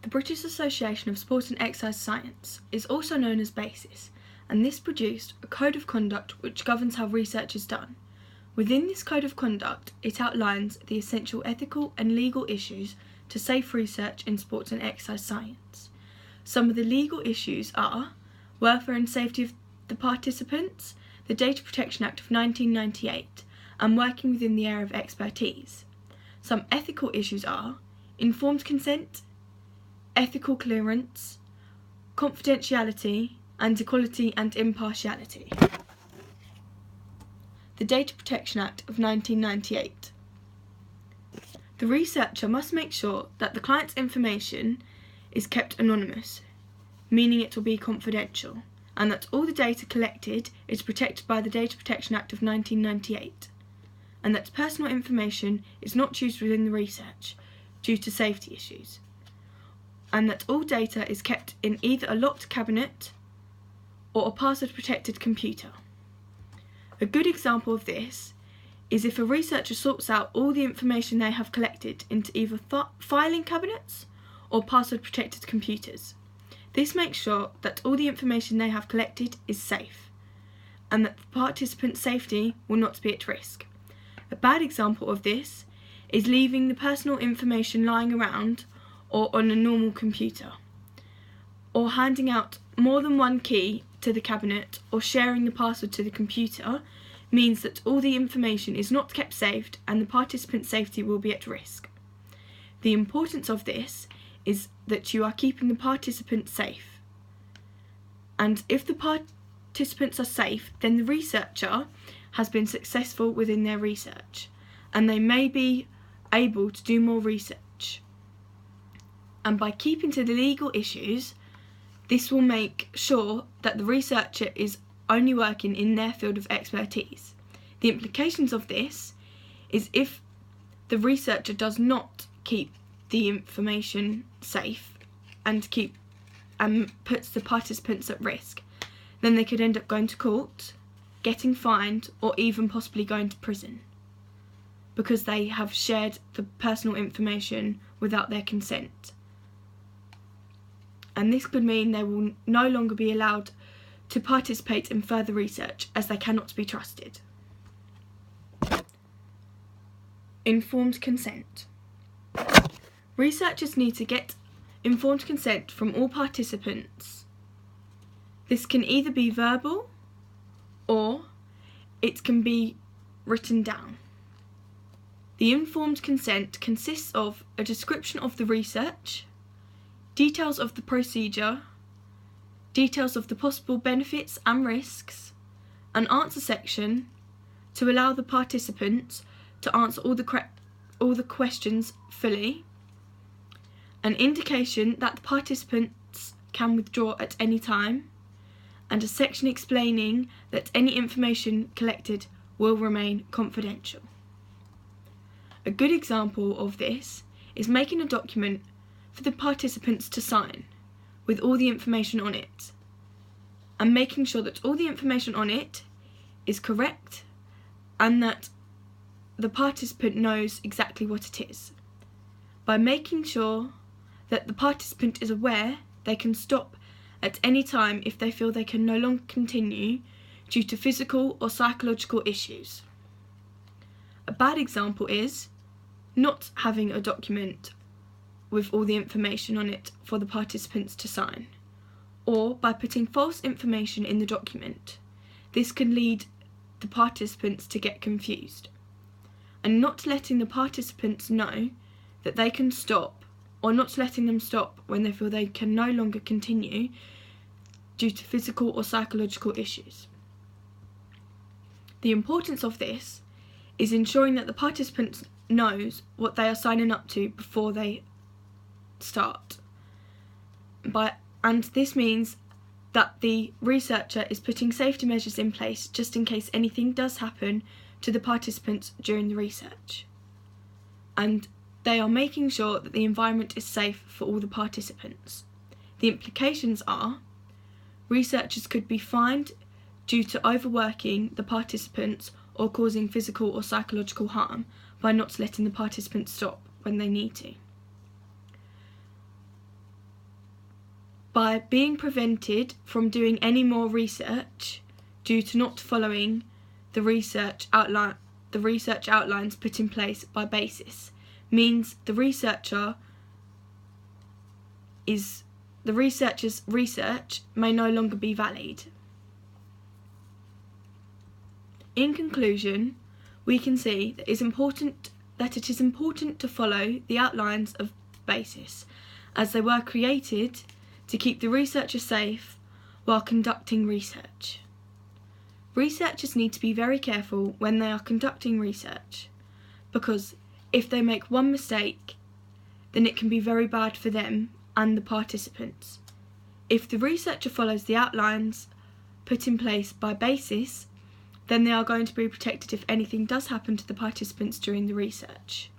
The British Association of Sport and Exercise Science is also known as BASIS, and this produced a code of conduct which governs how research is done. Within this code of conduct, it outlines the essential ethical and legal issues to safe research in sports and exercise science. Some of the legal issues are welfare and safety of the participants, the Data Protection Act of 1998, and working within the area of expertise. Some ethical issues are informed consent, ethical clearance, confidentiality, and equality and impartiality. The Data Protection Act of 1998. The researcher must make sure that the client's information is kept anonymous, meaning it will be confidential, and that all the data collected is protected by the Data Protection Act of 1998, and that personal information is not used within the research due to safety issues, and that all data is kept in either a locked cabinet or a password-protected computer. A good example of this is if a researcher sorts out all the information they have collected into either filing cabinets or password-protected computers. This makes sure that all the information they have collected is safe, and that the participants' safety will not be at risk. A bad example of this is leaving the personal information lying around or on a normal computer, or handing out more than one key to the cabinet or sharing the password to the computer means that all the information is not kept safe and the participant's safety will be at risk. The importance of this is that you are keeping the participants safe, and if the participants are safe, then the researcher has been successful within their research and they may be able to do more research. And by keeping to the legal issues, this will make sure that the researcher is only working in their field of expertise. The implications of this is if the researcher does not keep the information safe and puts the participants at risk, then they could end up going to court, getting fined, or even possibly going to prison because they have shared the personal information without their consent. And this could mean they will no longer be allowed to participate in further research as they cannot be trusted. Informed consent. Researchers need to get informed consent from all participants. This can either be verbal or it can be written down. The informed consent consists of a description of the research, details of the procedure, details of the possible benefits and risks, an answer section to allow the participants to answer all the questions fully, an indication that the participants can withdraw at any time, and a section explaining that any information collected will remain confidential. A good example of this is making a document for the participants to sign with all the information on it, and making sure that all the information on it is correct and that the participant knows exactly what it is. By making sure that the participant is aware, they can stop at any time if they feel they can no longer continue due to physical or psychological issues. A bad example is not having a document with all the information on it for the participants to sign, or by putting false information in the document. This can lead the participants to get confused, and not letting the participants know that they can stop, or not letting them stop when they feel they can no longer continue due to physical or psychological issues. The importance of this is ensuring that the participants knows what they are signing up to before they start. And this means that the researcher is putting safety measures in place just in case anything does happen to the participants during the research. And they are making sure that the environment is safe for all the participants. The implications are researchers could be fined due to overworking the participants or causing physical or psychological harm by not letting the participants stop when they need to. by being prevented from doing any more research due to not following the research outlines put in place by basis, means the researcher's research may no longer be valid. In conclusion, we can see that it is important to follow the outlines of basis, as they were created to keep the researcher safe while conducting research. Researchers need to be very careful when they are conducting research, because if they make one mistake, then it can be very bad for them and the participants. If the researcher follows the outlines put in place by basis, then they are going to be protected if anything does happen to the participants during the research.